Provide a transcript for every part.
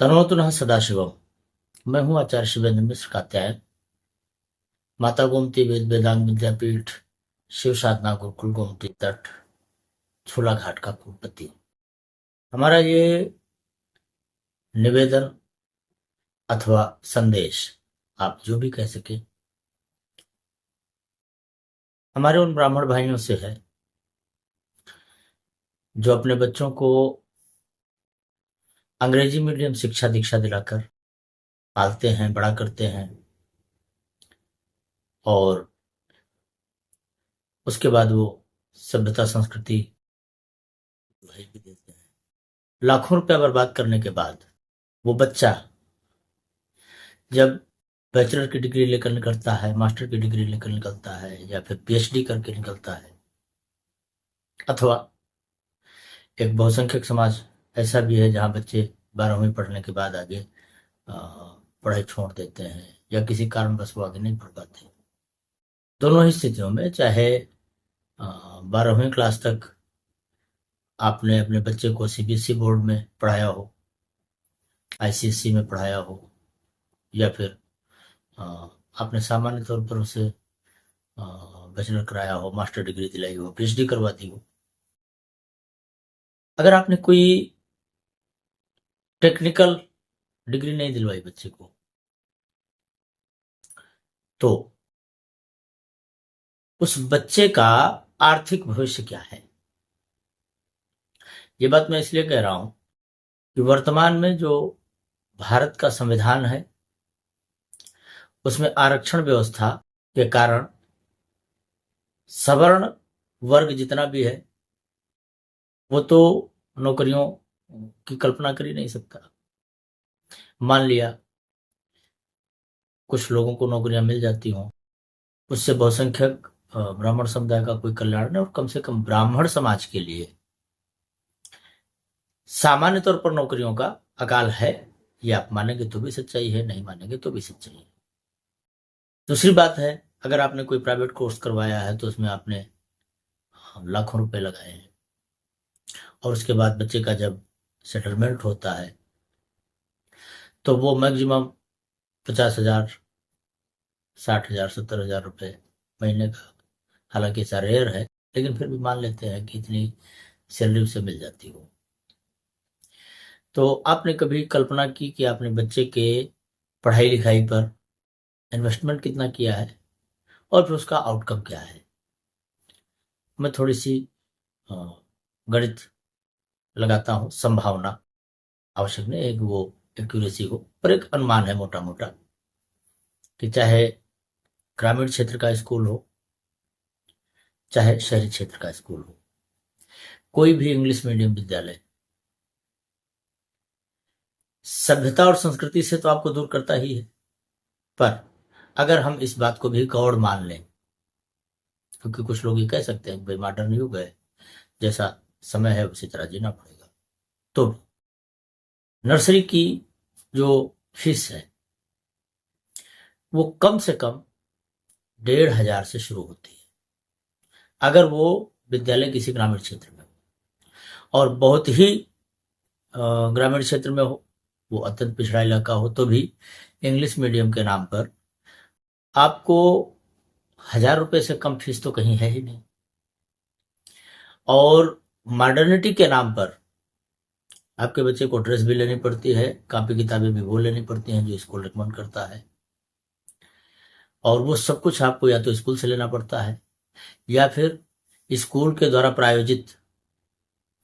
तनोतुनः सदाशिवम। मैं हूँ आचार्य शिवेंद्र मिश्र कात्यायन, माता गोमती वेद वेदांग विद्यापीठ, शिव साधना गुरुकुल गोमती तट, झूला घाट का कुलपति। हमारा ये निवेदन अथवा संदेश, आप जो भी कह सके, हमारे उन ब्राह्मण भाइयों से है जो अपने बच्चों को अंग्रेजी मीडियम शिक्षा दीक्षा दिलाकर पालते हैं, बड़ा करते हैं और उसके बाद वो सभ्यता संस्कृति भी देते हैं। लाखों रुपया बर्बाद करने के बाद वो बच्चा जब बैचलर की डिग्री लेकर निकलता है, मास्टर की डिग्री लेकर निकलता है, या फिर पीएचडी करके निकलता है, अथवा एक बहुसंख्यक समाज ऐसा भी है जहां बच्चे 12वीं पढ़ने के बाद आगे पढ़ाई छोड़ देते हैं या किसी कारणवश वो आगे नहीं पढ़ पाते। दोनों ही स्थितियों में, चाहे 12वीं क्लास तक आपने अपने बच्चे को सीबीएसई बोर्ड में पढ़ाया हो, आईसीएसई में पढ़ाया हो, या फिर आपने सामान्य तौर पर उसे बैचलर कराया हो, मास्टर डिग्री दिलाई हो, पीएचडी करवाती हो, अगर आपने कोई टेक्निकल डिग्री नहीं दिलवाई बच्चे को, तो उस बच्चे का आर्थिक भविष्य क्या है? ये बात मैं इसलिए कह रहा हूं कि वर्तमान में जो भारत का संविधान है उसमें आरक्षण व्यवस्था के कारण सवर्ण वर्ग जितना भी है वो तो नौकरियों की कल्पना कर ही नहीं सकता। मान लिया कुछ लोगों को नौकरियां मिल जाती हों, उससे बहुसंख्यक ब्राह्मण समुदाय का कोई कल्याण नहीं, और कम से कम ब्राह्मण समाज के लिए सामान्य तौर पर नौकरियों का अकाल है। ये आप मानेंगे तो भी सच्चाई है, नहीं मानेंगे तो भी सच्चाई है। दूसरी बात है, अगर आपने कोई प्राइवेट कोर्स करवाया है तो उसमें आपने लाखों रुपए लगाए हैं, और उसके बाद बच्चे का जब सेटलमेंट होता है तो वो मैक्सिमम 50,000, 60,000, 70,000 रुपए महीने का, हालांकि ऐसा रेयर है लेकिन फिर भी मान लेते हैं कि इतनी सैलरी उसे मिल जाती हो। तो आपने कभी कल्पना की कि आपने बच्चे के पढ़ाई लिखाई पर इन्वेस्टमेंट कितना किया है और फिर उसका आउटकम क्या है? मैं थोड़ी सी अ, गणित लगाता हूँ, संभावना आवश्यक नहीं है कि वो एक्यूरेसी हो, पर एक अनुमान है मोटा मोटा कि चाहे ग्रामीण क्षेत्र का स्कूल हो, चाहे शहरी क्षेत्र का स्कूल हो, कोई भी इंग्लिश मीडियम विद्यालय सभ्यता और संस्कृति से तो आपको दूर करता ही है। पर अगर हम इस बात को भी गौड़ मान लें, क्योंकि कुछ लोग ये कह सकते हैं कि भाई मॉडर्न युग है, जैसा समय है उसी तरह जीना पड़ेगा, तो नर्सरी की जो फीस है वो कम से कम 1,500 से शुरू होती है, अगर वो विद्यालय किसी ग्रामीण क्षेत्र में हो, और बहुत ही ग्रामीण क्षेत्र में हो, वो अत्यंत पिछड़ा इलाका हो, तो भी इंग्लिश मीडियम के नाम पर आपको 1,000 रुपए से कम फीस तो कहीं है ही नहीं। और मॉडर्निटी के नाम पर आपके बच्चे को ड्रेस भी लेनी पड़ती है, कॉपी किताबें भी वो लेनी पड़ती हैं जो स्कूल रिकमेंड करता है, और वो सब कुछ आपको या तो स्कूल से लेना पड़ता है या फिर स्कूल के द्वारा प्रायोजित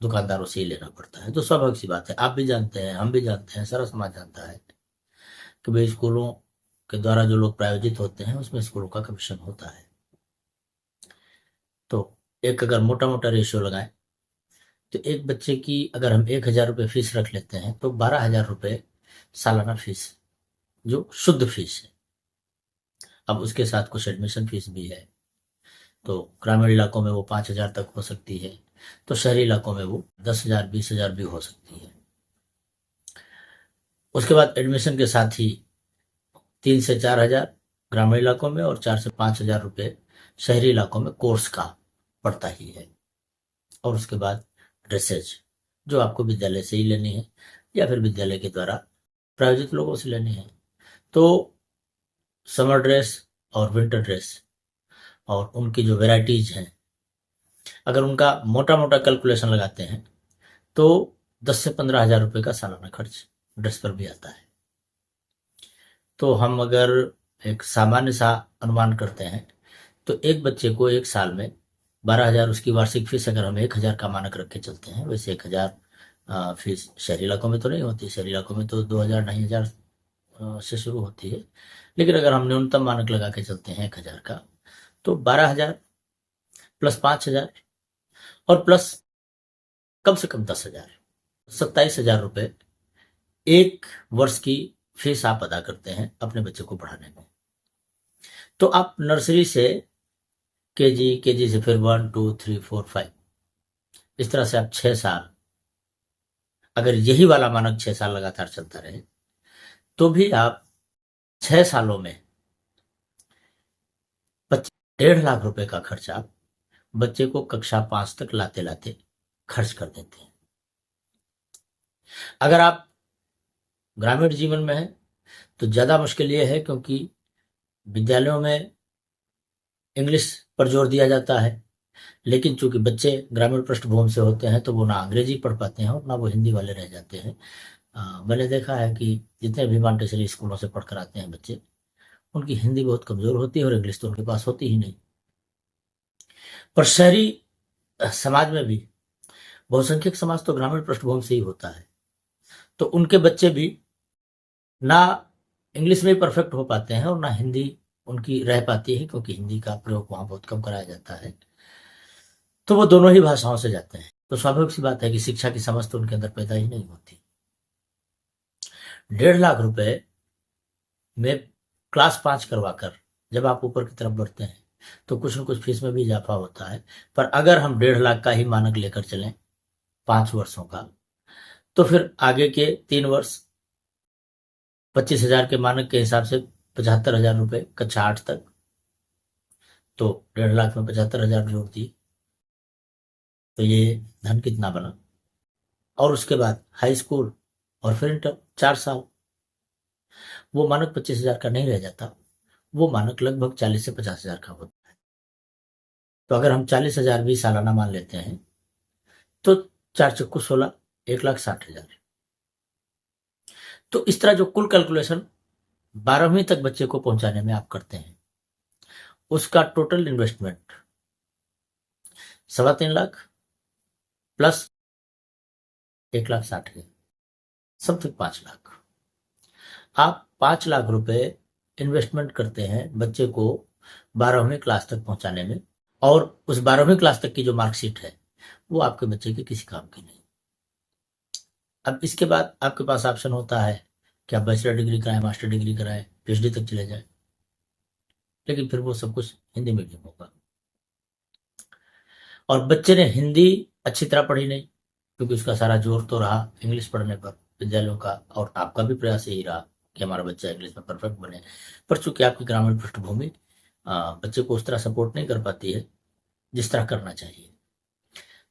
दुकानदारों से ही लेना पड़ता है। तो स्वाभाविक सी बात है, आप भी जानते हैं, हम भी जानते हैं, सारा समाज जानता है कि भाई स्कूलों के द्वारा जो लोग प्रायोजित होते हैं उसमें स्कूलों का कमीशन होता है। तो एक अगर मोटा मोटा रेशियो लगाएं तो एक बच्चे की अगर हम 1,000 रुपये फीस रख लेते हैं तो 12,000 रुपये सालाना फीस, जो शुद्ध फीस है। अब उसके साथ कुछ एडमिशन फीस भी है, तो ग्रामीण इलाकों में वो 5,000 तक हो सकती है, तो शहरी इलाकों में वो 10,000, 20,000 भी हो सकती है। उसके बाद एडमिशन के साथ ही 3 से 4 हजार ग्रामीण इलाकों में और 4 से 5 हजार रुपये शहरी इलाकों में कोर्स का पड़ता ही है। और उसके बाद ड्रेसेज जो आपको विद्यालय से ही लेनी है या फिर विद्यालय के द्वारा प्रायोजित लोगों से लेनी है। तो समर ड्रेस और विंटर ड्रेस और उनकी जो वेराइटीज हैं, अगर उनका मोटा मोटा कैलकुलेशन लगाते हैं तो 10 से 15 हज़ार रुपये का सालाना खर्च ड्रेस पर भी आता है। तो हम अगर एक सामान्य सा अनुमान करते हैं तो एक बच्चे को एक साल में 12 हज़ार उसकी वार्षिक फीस, अगर हम 1 हज़ार का मानक रख के चलते हैं, वैसे 1 हज़ार फीस शहरी इलाकों में तो नहीं होती, शहरी इलाकों में तो 2 हज़ार 2,500 से शुरू होती है। लेकिन अगर हम न्यूनतम मानक लगा के चलते हैं 1 हज़ार का, तो 12 हज़ार प्लस 5 हज़ार और प्लस कम से कम 10 हज़ार, 27 हज़ार रुपये एक वर्ष की फीस आप अदा करते हैं अपने बच्चे को पढ़ाने में। तो आप नर्सरी से केजी से फिर 1 2 3 4 5 इस तरह से आप 6 साल, अगर यही वाला मानक 6 साल लगातार चलता रहे तो भी आप 6 सालों में 1.5 लाख रुपए का खर्च आप बच्चे को कक्षा 5 तक लाते लाते खर्च कर देते हैं। अगर आप ग्रामीण जीवन में हैं तो ज़्यादा मुश्किल ये है, क्योंकि विद्यालयों में इंग्लिश पर जोर दिया जाता है, लेकिन चूंकि बच्चे ग्रामीण पृष्ठभूमि से होते हैं तो वो ना अंग्रेजी पढ़ पाते हैं और ना वो हिंदी वाले रह जाते हैं। मैंने देखा है कि जितने भी मॉन्टेसरी स्कूलों से पढ़कर आते हैं बच्चे, उनकी हिंदी बहुत कमज़ोर होती है और इंग्लिश तो उनके पास होती ही नहीं। पर शहरी समाज में भी बहुसंख्यक समाज तो ग्रामीण पृष्ठभूमि से ही होता है, तो उनके बच्चे भी ना इंग्लिश में परफेक्ट हो पाते हैं और ना हिंदी उनकी रह पाती है, क्योंकि हिंदी का प्रयोग वहाँ बहुत कम कराया जाता है। तो वो दोनों ही भाषाओं से जाते हैं, तो स्वाभाविक सी बात है कि शिक्षा की समझ तो उनके अंदर पैदा ही नहीं होती। 1.5 लाख रुपए में क्लास 5 करवाकर जब आप ऊपर की तरफ बढ़ते हैं तो कुछ न कुछ फीस में भी इजाफा होता है। पर अगर हम 1.5 लाख का ही मानक लेकर चलें 5 वर्षों का, तो फिर आगे के 3 वर्ष 25 हज़ार के मानक के हिसाब से 75 हज़ार रुपये कक्षा 8 तक, तो 1.5 लाख में 75 हज़ार जोड़ दिए तो ये धन कितना बना। और उसके बाद हाई स्कूल और फिर इंटर 4 साल, वो मानक 25 हज़ार का नहीं रह जाता, वो मानक लगभग 40 से 50 हज़ार का होता है। तो अगर हम 40 हज़ार भी सालाना मान लेते हैं तो 4 चक्कू 16, 1,60,000। तो इस तरह जो कुल कैलकुलेशन 12वीं तक बच्चे को पहुंचाने में आप करते हैं, उसका total investment 3.25 lakh plus 1,60,000, something 5 lakh. आप 5 लाख रुपए इन्वेस्टमेंट करते हैं बच्चे को 12वीं क्लास तक पहुंचाने में, और उस 12वीं क्लास तक की जो मार्कशीट है वो आपके बच्चे के किसी काम की नहीं। अब इसके बाद आपके पास ऑप्शन होता है कि आप बैचलर डिग्री कराएं, मास्टर डिग्री कराएं, पीएचडी तक चले जाएं, लेकिन फिर वो सब कुछ हिंदी मीडियम होगा। और बच्चे ने हिंदी अच्छी तरह पढ़ी नहीं, क्योंकि उसका सारा जोर तो रहा इंग्लिश पढ़ने पर विद्यालयों का, और आपका भी प्रयास यही रहा कि हमारा बच्चा इंग्लिश में परफेक्ट बने। पर चूंकि आपकी ग्रामीण पृष्ठभूमि बच्चे को उस तरह सपोर्ट नहीं कर पाती है जिस तरह करना चाहिए,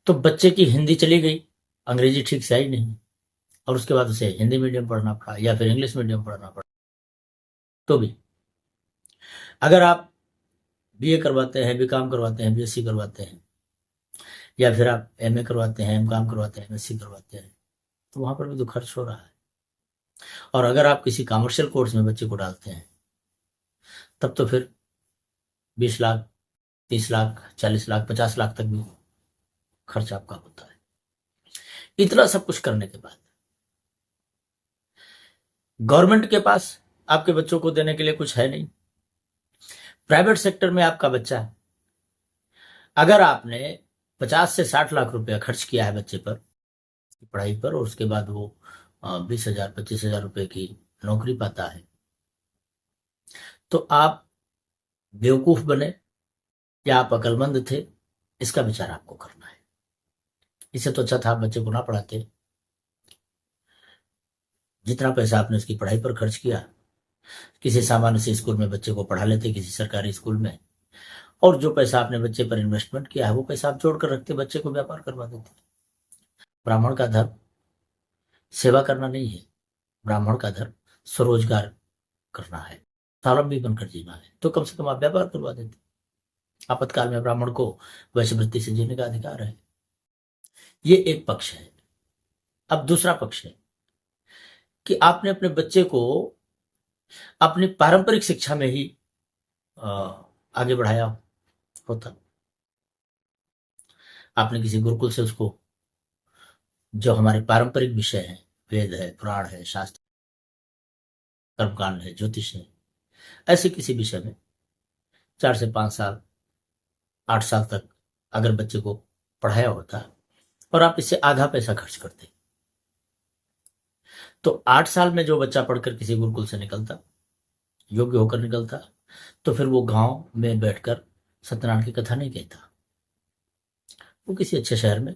तो बच्चे की हिंदी चली गई, अंग्रेजी ठीक से आई नहीं, और उसके बाद उसे हिंदी मीडियम पढ़ना पड़ा या फिर इंग्लिश मीडियम पढ़ना पड़ा। तो भी अगर आप बीए करवाते हैं, बीकॉम करवाते हैं, बीएससी करवाते हैं, या फिर आप एमए करवाते हैं, एमकॉम करवाते हैं, एमएससी करवाते हैं, तो वहां पर भी तो खर्च हो रहा है। और अगर आप किसी कॉमर्शियल कोर्स में बच्चे को डालते हैं तब तो फिर 20 लाख, 30 लाख, 40 लाख, 50 लाख तक भी खर्च आपका होता है। इतना सब कुछ करने के बाद गवर्नमेंट के पास आपके बच्चों को देने के लिए कुछ है नहीं। प्राइवेट सेक्टर में आपका बच्चा, अगर आपने 50 से 60 लाख रुपया खर्च किया है बच्चे पर पढ़ाई पर, और उसके बाद वो 20 हज़ार 25 हज़ार रुपये की नौकरी पाता है, तो आप बेवकूफ बने या आप अकलमंद थे, इसका विचार आपको करना है। इससे तो अच्छा था आप बच्चे को ना पढ़ाते। जितना पैसा आपने उसकी पढ़ाई पर खर्च किया, किसी सामान्य से स्कूल में बच्चे को पढ़ा लेते, किसी सरकारी स्कूल में, और जो पैसा आपने बच्चे पर इन्वेस्टमेंट किया है वो पैसा आप जोड़ कर रखते, बच्चे को व्यापार करवा देते। ब्राह्मण का धर्म सेवा करना नहीं है, ब्राह्मण का धर्म स्वरोजगार करना है, स्वावलंबी बनकर जीना है, तो कम से कम आप व्यापार करवा देते। आपातकाल में ब्राह्मण को वैश्यवृत्ति से जीने का अधिकार है। ये एक पक्ष है। अब दूसरा पक्ष है कि आपने अपने बच्चे को अपनी पारंपरिक शिक्षा में ही आगे बढ़ाया होता। आपने किसी गुरुकुल से उसको, जो हमारे पारंपरिक विषय हैं, वेद है, पुराण है, शास्त्र, कर्मकांड है, ज्योतिष है, ऐसे किसी विषय में 4 से 5 साल, 8 साल तक अगर बच्चे को पढ़ाया होता और आप इससे आधा पैसा खर्च करते, तो 8 साल में जो बच्चा पढ़कर किसी गुरुकुल से निकलता, योग्य होकर निकलता, तो फिर वो गांव में बैठकर सत्यनारायण की कथा नहीं कहता, वो किसी अच्छे शहर में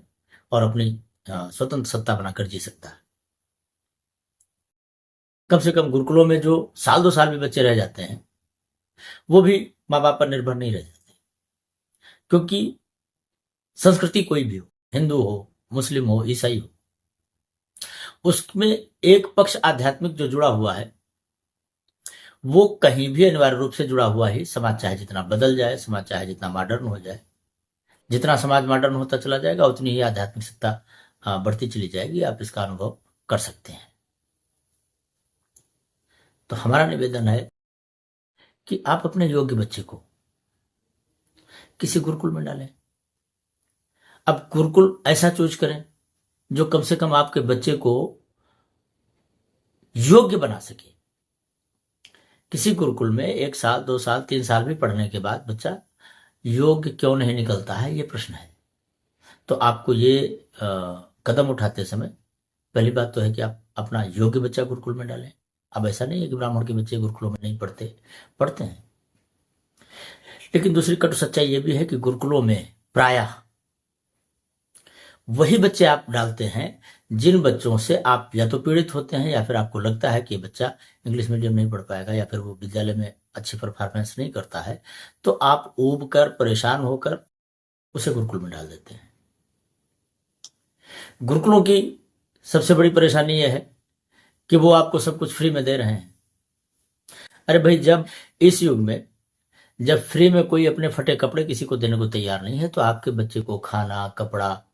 और अपनी स्वतंत्र सत्ता बनाकर जी सकता है। कम से कम गुरुकुलों में जो 1-2 साल भी बच्चे रह जाते हैं, वो भी माँ बाप पर निर्भर नहीं रह जाते, क्योंकि संस्कृति कोई भी हो, हिंदू हो, मुस्लिम हो, ईसाई हो, उसमें एक पक्ष आध्यात्मिक जो जुड़ा हुआ है, वो कहीं भी अनिवार्य रूप से जुड़ा हुआ ही। समाज चाहे जितना बदल जाए, समाज चाहे जितना मॉडर्न हो जाए, जितना समाज मॉडर्न होता चला जाएगा, उतनी ही आध्यात्मिक सत्ता बढ़ती चली जाएगी। आप इसका अनुभव कर सकते हैं। तो हमारा निवेदन है कि आप अपने योग्य बच्चे को किसी गुरुकुल में डालें। अब गुरुकुल ऐसा चूज करें जो कम से कम आपके बच्चे को योग्य बना सके। किसी गुरुकुल में 1 साल, 2 साल, 3 साल भी पढ़ने के बाद बच्चा योग्य क्यों नहीं निकलता है, ये प्रश्न है। तो आपको ये कदम उठाते समय पहली बात तो है कि आप अपना योग्य बच्चा गुरुकुल में डालें। अब ऐसा नहीं है कि ब्राह्मण के बच्चे गुरुकुलों में नहीं पढ़ते हैं, लेकिन दूसरी कटु सच्चाई ये भी है कि गुरुकुलों में प्रायः वही बच्चे आप डालते हैं जिन बच्चों से आप या तो पीड़ित होते हैं, या फिर आपको लगता है कि ये बच्चा इंग्लिश मीडियम नहीं पढ़ पाएगा, या फिर वो विद्यालय में अच्छी परफॉर्मेंस नहीं करता है, तो आप ऊब कर, परेशान होकर उसे गुरुकुल में डाल देते हैं। गुरुकुलों की सबसे बड़ी परेशानी यह है कि वो आपको सब कुछ फ्री में दे रहे हैं। अरे भाई, जब इस युग में जब फ्री में कोई अपने फटे कपड़े किसी को देने को तैयार नहीं है, तो आपके बच्चे को खाना, कपड़ा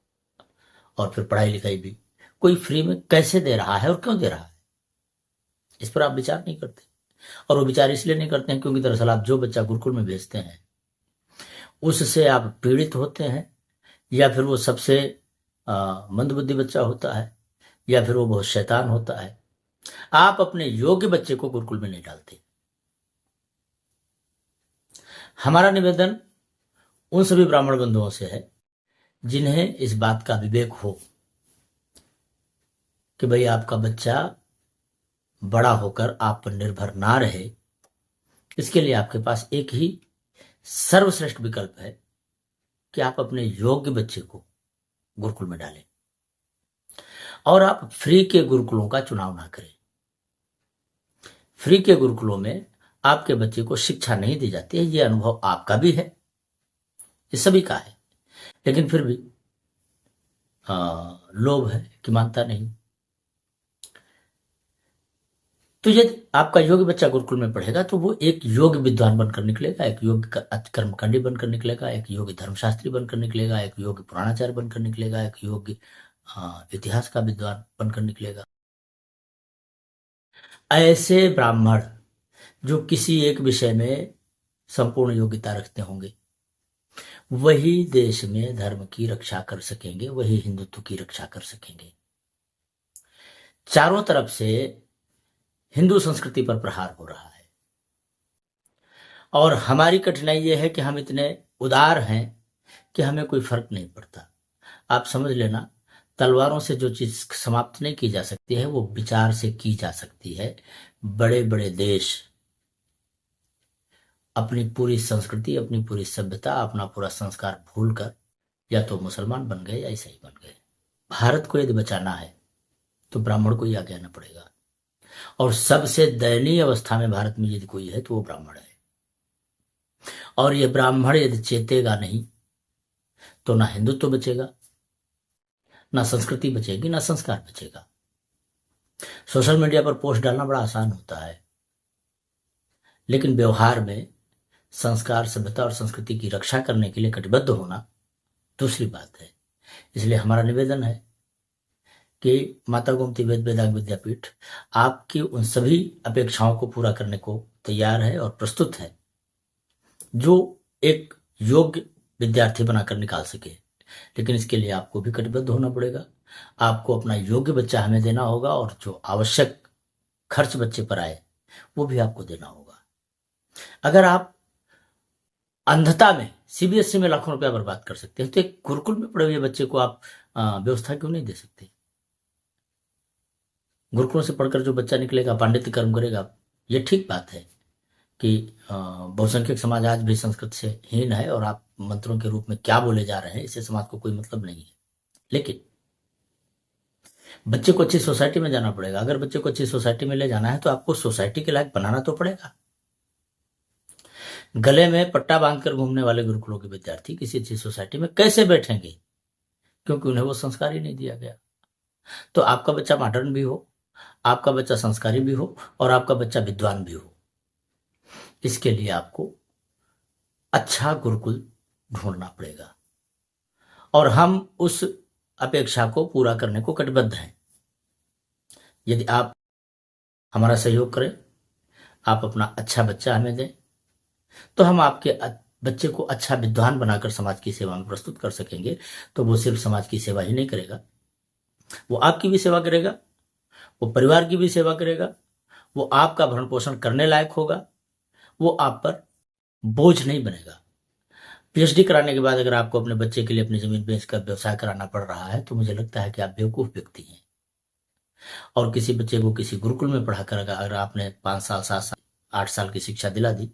और फिर पढ़ाई लिखाई भी कोई फ्री में कैसे दे रहा है और क्यों दे रहा है, इस पर आप विचार नहीं करते। और वो विचार इसलिए नहीं करते हैं क्योंकि दरअसल आप जो बच्चा गुरुकुल में भेजते हैं उससे आप पीड़ित होते हैं, या फिर वो सबसे मंदबुद्धि बच्चा होता है, या फिर वो बहुत शैतान होता है। आप अपने योग्य बच्चे को गुरुकुल में नहीं डालते। हमारा निवेदन उन सभी ब्राह्मण बंधुओं से है जिन्हें इस बात का विवेक हो कि भाई आपका बच्चा बड़ा होकर आप पर निर्भर ना रहे, इसके लिए आपके पास एक ही सर्वश्रेष्ठ विकल्प है कि आप अपने योग्य बच्चे को गुरुकुल में डालें, और आप फ्री के गुरुकुलों का चुनाव ना करें। फ्री के गुरुकुलों में आपके बच्चे को शिक्षा नहीं दी जाती है, ये अनुभव आपका भी है, ये सभी का है, लेकिन फिर भी लोभ है कि मानता नहीं। तो यदि आपका योग्य बच्चा गुरुकुल में पढ़ेगा तो वो एक योग्य विद्वान बनकर निकलेगा, एक योग्य कर्मकांडी बनकर निकलेगा, एक योग्य धर्मशास्त्री बनकर निकलेगा, एक योग्य पुराणाचार्य बनकर निकलेगा, एक योग्य इतिहास का विद्वान बनकर निकलेगा। ऐसे ब्राह्मण जो किसी एक विषय में संपूर्ण योग्यता रखते होंगे, वही देश में धर्म की रक्षा कर सकेंगे, वही हिंदुत्व की रक्षा कर सकेंगे। चारों तरफ से हिंदू संस्कृति पर प्रहार हो रहा है, और हमारी कठिनाई यह है कि हम इतने उदार हैं कि हमें कोई फर्क नहीं पड़ता। आप समझ लेना, तलवारों से जो चीज समाप्त नहीं की जा सकती है वो विचार से की जा सकती है। बड़े बड़े देश अपनी पूरी संस्कृति, अपनी पूरी सभ्यता, अपना पूरा संस्कार भूलकर या तो मुसलमान बन गए या ईसाई बन गए। भारत को यदि बचाना है तो ब्राह्मण को ही आगे आना पड़ेगा, और सबसे दयनीय अवस्था में भारत में यदि कोई है तो वो ब्राह्मण है। और ये ब्राह्मण यदि चेतेगा नहीं तो ना हिंदुत्व बचेगा, ना संस्कृति बचेगी, ना संस्कार बचेगा। सोशल मीडिया पर पोस्ट डालना बड़ा आसान होता है, लेकिन व्यवहार में संस्कार, सभ्यता और संस्कृति की रक्षा करने के लिए कटिबद्ध होना दूसरी बात है। इसलिए हमारा निवेदन है कि माता गोमती वेद वेदांग विद्यापीठ आपकी उन सभी अपेक्षाओं को पूरा करने को तैयार है और प्रस्तुत है जो एक योग्य विद्यार्थी बनाकर निकाल सके। लेकिन इसके लिए आपको भी कटिबद्ध होना पड़ेगा। आपको अपना योग्य बच्चा हमें देना होगा और जो आवश्यक खर्च बच्चे पर आए वो भी आपको देना होगा। अगर आप अंधता में सीबीएसई में लाखों रुपया बर्बाद कर सकते हैं तो एक गुरुकुल में पढ़े हुए बच्चे को आप व्यवस्था क्यों नहीं दे सकते? गुरुकुलों से पढ़कर जो बच्चा निकलेगा, पांडित्य कर्म करेगा, ये ठीक बात है कि बहुसंख्यक समाज आज भी संस्कृत से हीन है और आप मंत्रों के रूप में क्या बोले जा रहे हैं इससे समाज को कोई मतलब नहीं है। लेकिन बच्चे को अच्छी सोसाइटी में जाना पड़ेगा। अगर बच्चे को अच्छी सोसाइटी में ले जाना है तो आपको सोसाइटी के लायक बनाना तो पड़ेगा। गले में पट्टा बांधकर घूमने वाले गुरुकुलों के विद्यार्थी किसी अच्छी सोसाइटी में कैसे बैठेंगे? क्योंकि उन्हें वो संस्कार ही नहीं दिया गया। तो आपका बच्चा मॉडर्न भी हो, आपका बच्चा संस्कारी भी हो और आपका बच्चा विद्वान भी हो, इसके लिए आपको अच्छा गुरुकुल ढूंढना पड़ेगा और हम उस अपेक्षा को पूरा करने को कटिबद्ध हैं। यदि आप हमारा सहयोग करें, आप अपना अच्छा बच्चा हमें दें, तो हम आपके बच्चे को अच्छा विद्वान बनाकर समाज की सेवा में प्रस्तुत कर सकेंगे। तो वो सिर्फ समाज की सेवा ही नहीं करेगा, वो आपकी भी सेवा करेगा, वो परिवार की भी सेवा करेगा, वो आपका भरण पोषण करने लायक होगा, वो आप पर बोझ नहीं बनेगा। पीएचडी कराने के बाद अगर आपको अपने बच्चे के लिए अपनी जमीन बेचकर व्यवसाय कराना पड़ रहा है तो मुझे लगता है कि आप बेवकूफ व्यक्ति हैं। और किसी बच्चे को किसी गुरुकुल में पढ़ाकर अगर आपने 5 साल, 7 साल, 8 साल की शिक्षा दिला दी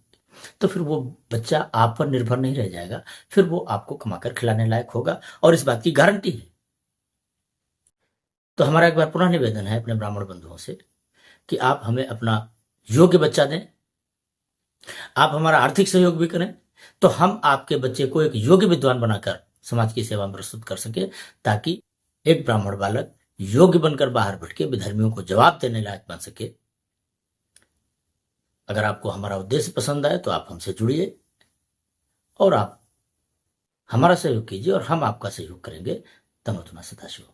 तो फिर वो बच्चा आप पर निर्भर नहीं रह जाएगा, फिर वो आपको कमाकर खिलाने लायक होगा और इस बात की गारंटी है। तो हमारा एक बार पुनः निवेदन है अपने ब्राह्मण बंधुओं से कि आप हमें अपना योग्य बच्चा दें, आप हमारा आर्थिक सहयोग भी करें, तो हम आपके बच्चे को एक योग्य विद्वान बनाकर समाज की सेवा में प्रस्तुत कर सके, ताकि एक ब्राह्मण बालक योग्य बनकर बाहर बैठ के विधर्मियों को जवाब देने लायक बन सके। अगर आपको हमारा उद्देश्य पसंद आए तो आप हमसे जुड़िए और आप हमारा सहयोग कीजिए और हम आपका सहयोग करेंगे। तनोतना सदाशिव।